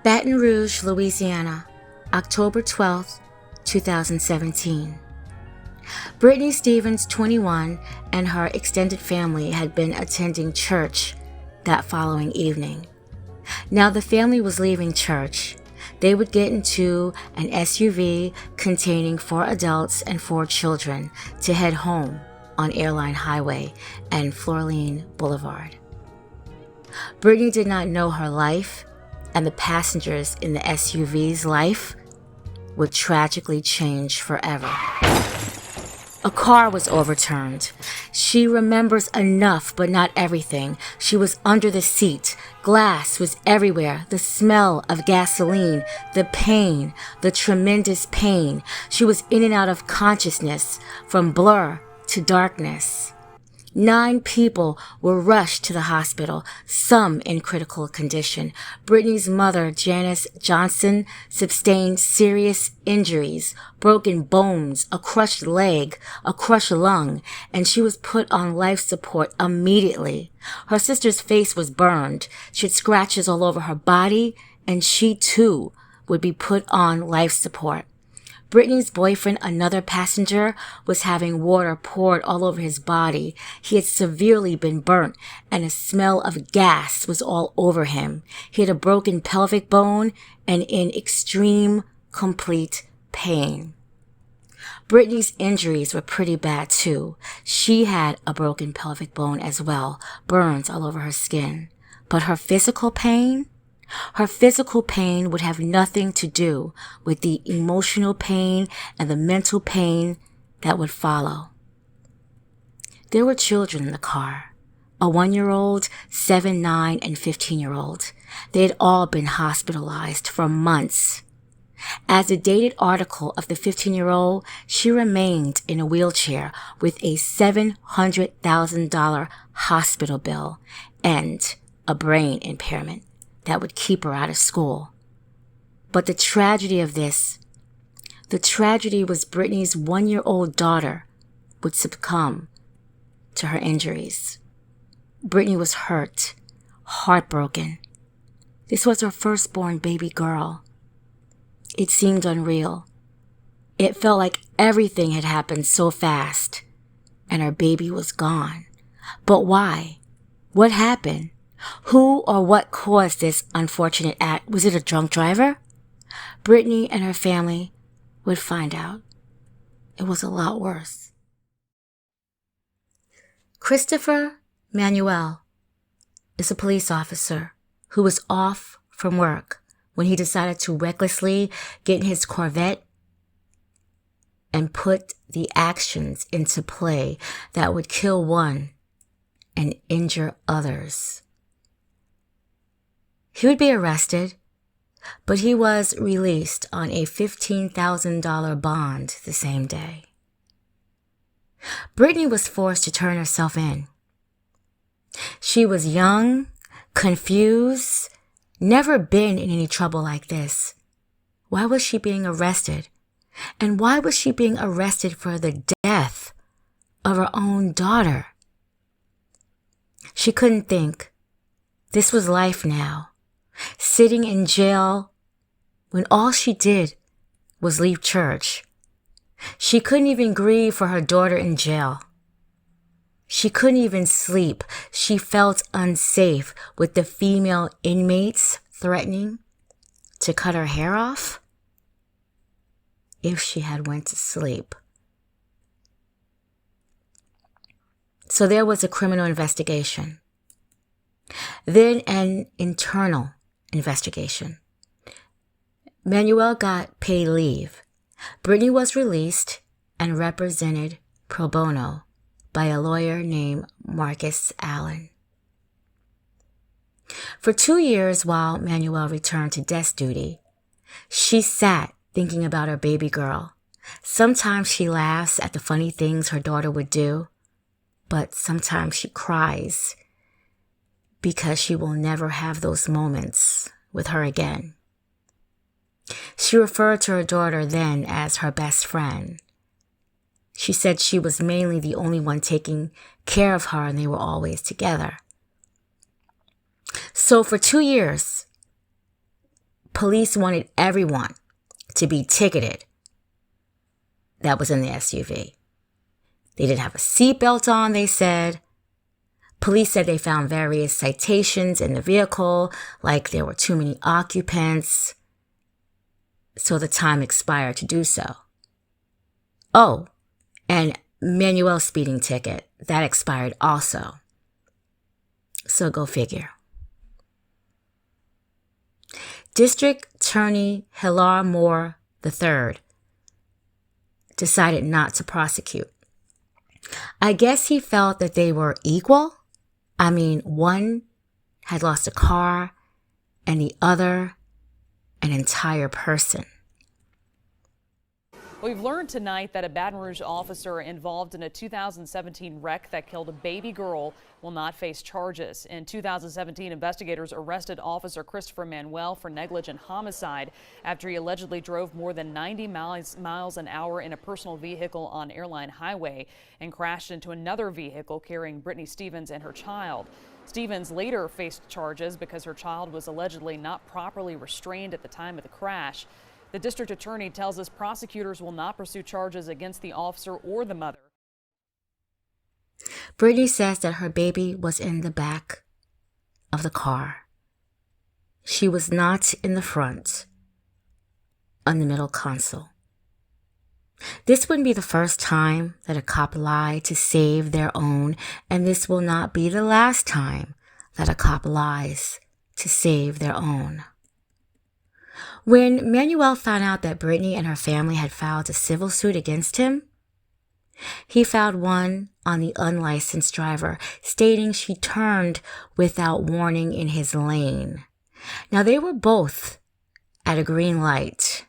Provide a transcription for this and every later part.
Baton Rouge, Louisiana, October 12th, 2017. Brittany Stephens, 21, and her extended family had been attending church that following evening. Now the family was leaving church. They would get into an SUV containing 4 adults and 4 children to head home on Airline Highway and Florline Boulevard. Brittany did not know her life and the passengers in the SUV's life would tragically change forever. A car was overturned. She remembers enough, but not everything. She was under the seat. Glass was everywhere. The smell of gasoline, the pain, the tremendous pain. She was in and out of consciousness, from blur to darkness. 9 people were rushed to the hospital, some in critical condition. Brittany's mother, Janice Johnson, sustained serious injuries, broken bones, a crushed leg, a crushed lung, and she was put on life support immediately. Her sister's face was burned. She had scratches all over her body, and she too would be put on life support. Brittany's boyfriend, another passenger, was having water poured all over his body. He had severely been burnt, and a smell of gas was all over him. He had a broken pelvic bone and in extreme, complete pain. Brittany's injuries were pretty bad too. She had a broken pelvic bone as well, burns all over her skin. But her physical pain? Her physical pain would have nothing to do with the emotional pain and the mental pain that would follow. There were children in the car, a 1-year-old, 7, 9, and 15-year-old. They had all been hospitalized for months. As a dated article of the 15-year-old, she remained in a wheelchair with a $700,000 hospital bill and a brain impairment that would keep her out of school. But the tragedy of this, the tragedy was Brittany's 1-year-old daughter would succumb to her injuries. Brittany was hurt, heartbroken. This was her firstborn baby girl. It seemed unreal. It felt like everything had happened so fast, and her baby was gone. But why? What happened? Who or what caused this unfortunate act? Was it a drunk driver? Brittany and her family would find out. It was a lot worse. Christopher Manuel is a police officer who was off from work when he decided to recklessly get in his Corvette and put the actions into play that would kill one and injure others. He would be arrested, but he was released on a $15,000 bond the same day. Brittany was forced to turn herself in. She was young, confused, never been in any trouble like this. Why was she being arrested? And why was she being arrested for the death of her own daughter? She couldn't think. This was life now. Sitting in jail when all she did was leave church. She couldn't even grieve for her daughter in jail. She couldn't even sleep. She felt unsafe with the female inmates threatening to cut her hair off if she had went to sleep. So there was a criminal investigation. Then an internal investigation. Manuel got paid leave. Brittany was released and represented pro bono by a lawyer named Marcus Allen. For 2 years while Manuel returned to desk duty, she sat thinking about her baby girl. Sometimes she laughs at the funny things her daughter would do, but sometimes she cries because she will never have those moments with her again. She referred to her daughter then as her best friend. She said she was mainly the only one taking care of her and they were always together. So for 2 years, Police wanted everyone to be ticketed that was in the SUV. They didn't have a seatbelt on, they said. Police said they found various citations in the vehicle, like there were too many occupants, so the time expired to do so. Oh, and Manuel's speeding ticket, that expired also. So go figure. District Attorney Hilar Moore III decided not to prosecute. I guess he felt that they were equal. I mean, one had lost a car and the other an entire person. We've learned tonight that a Baton Rouge officer involved in a 2017 wreck that killed a baby girl will not face charges. In 2017, investigators arrested Officer Christopher Manuel for negligent homicide after he allegedly drove more than 90 miles an hour in a personal vehicle on Airline Highway and crashed into another vehicle carrying Brittany Stephens and her child. Stephens later faced charges because her child was allegedly not properly restrained at the time of the crash. The district attorney tells us prosecutors will not pursue charges against the officer or the mother. Brittany says that her baby was in the back of the car. She was not in the front, on the middle console. This wouldn't be the first time that a cop lied to save their own, and this will not be the last time that a cop lies to save their own. When Manuel found out that Brittany and her family had filed a civil suit against him, he filed one on the unlicensed driver, stating she turned without warning in his lane. Now, they were both at a green light.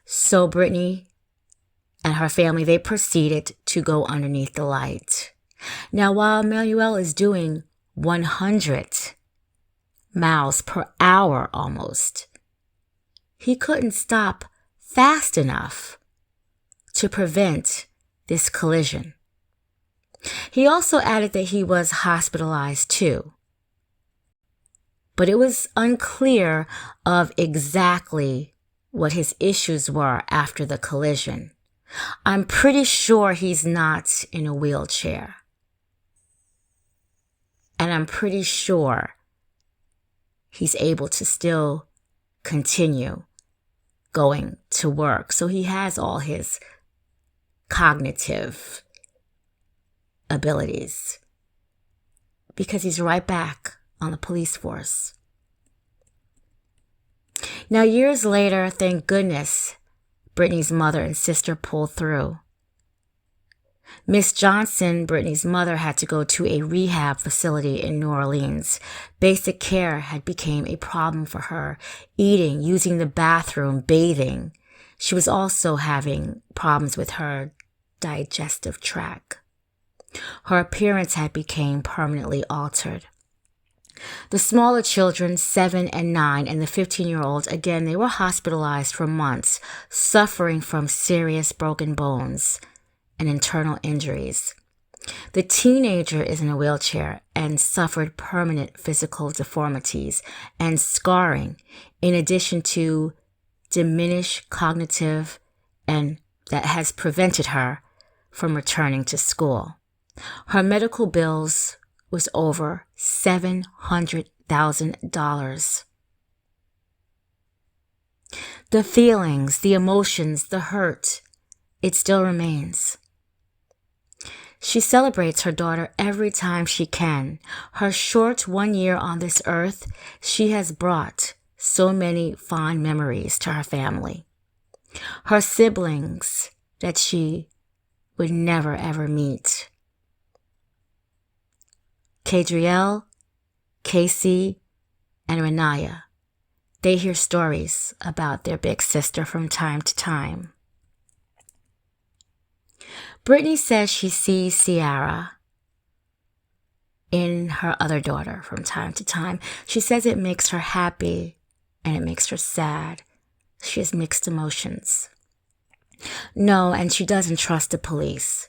So Brittany and her family, they proceeded to go underneath the light. Now, while Manuel is doing 100 miles per hour almost, he couldn't stop fast enough to prevent this collision. He also added that he was hospitalized too, but it was unclear of exactly what his issues were after the collision. I'm pretty sure he's not in a wheelchair, and I'm pretty sure he's able to still continue going to work. So he has all his cognitive abilities because he's right back on the police force. Now, years later, thank goodness, Brittany's mother and sister pulled through. Miss Johnson, Brittany's mother, had to go to a rehab facility in New Orleans. Basic care had become a problem for her. Eating, using the bathroom, bathing. She was also having problems with her digestive tract. Her appearance had become permanently altered. The smaller children, 7 and 9, and the 15-year-old, again, they were hospitalized for months, suffering from serious broken bones and internal injuries. The teenager is in a wheelchair and suffered permanent physical deformities and scarring, in addition to diminished cognitive, and that has prevented her from returning to school. Her medical bills was over $700,000. The feelings, the emotions, the hurt, it still remains. She celebrates her daughter every time she can. Her short 1 year on this earth, she has brought so many fond memories to her family. Her siblings that she would never ever meet. Kadriel, Casey, and Renaya. They hear stories about their big sister from time to time. Brittany says she sees Ciara in her other daughter from time to time. She says it makes her happy and it makes her sad. She has mixed emotions. No, and she doesn't trust the police.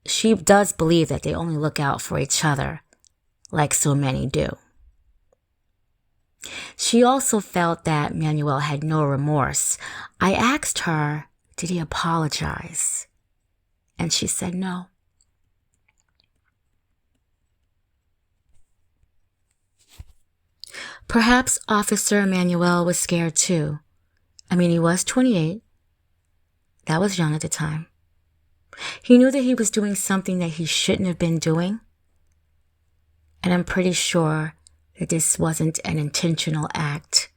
She does believe that they only look out for each other, like so many do. She also felt that Manuel had no remorse. I asked her, did he apologize? And she said no. Perhaps Officer Manuel was scared too. I mean, he was 28. That was young at the time. He knew that he was doing something that he shouldn't have been doing. And I'm pretty sure that this wasn't an intentional act.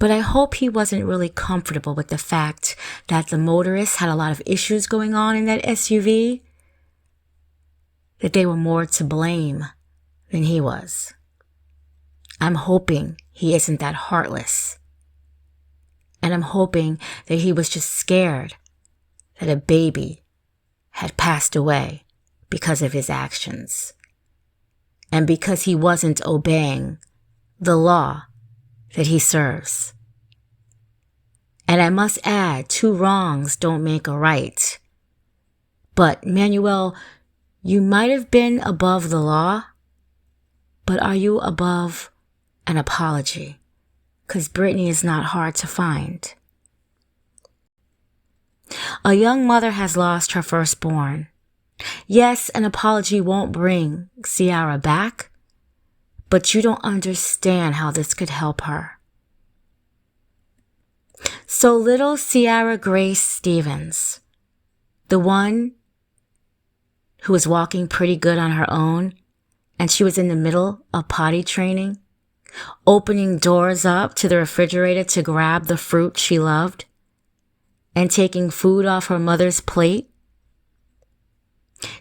But I hope he wasn't really comfortable with the fact that the motorist had a lot of issues going on in that SUV, that they were more to blame than he was. I'm hoping he isn't that heartless. And I'm hoping that he was just scared that a baby had passed away because of his actions. And because he wasn't obeying the law that he serves. And I must add, 2 wrongs don't make a right. But Manuel, you might have been above the law, but are you above an apology? Because Brittany is not hard to find. A young mother has lost her firstborn. Yes, an apology won't bring Chior back, but you don't understand how this could help her. So little Chior Grace Stephens, the one who was walking pretty good on her own, and she was in the middle of potty training, opening doors up to the refrigerator to grab the fruit she loved, and taking food off her mother's plate.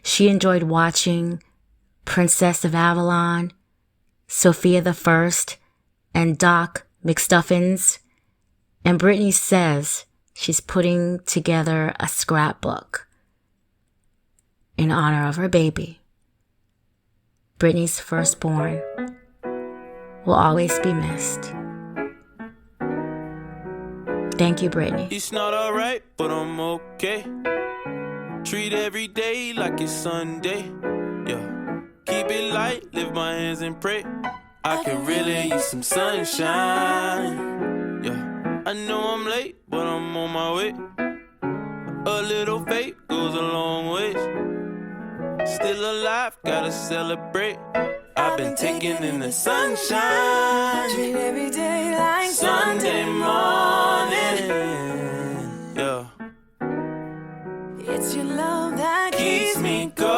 She enjoyed watching Princess of Avalon, Sophia the First, and Doc McStuffins. And Brittany says she's putting together a scrapbook in honor of her baby. Brittany's firstborn will always be missed. Thank you, Brittany. It's not alright, but I'm okay. Treat every day like it's Sunday. Yeah. Keep it light, lift my hands and pray. I can really use some sunshine. Yeah. I know I'm late, but I'm on my way. A little faith goes a long way. Still alive, gotta celebrate. I've been taking in the sunshine. Treat every day like Sunday morning. Yeah. It's your love that Keeps me going.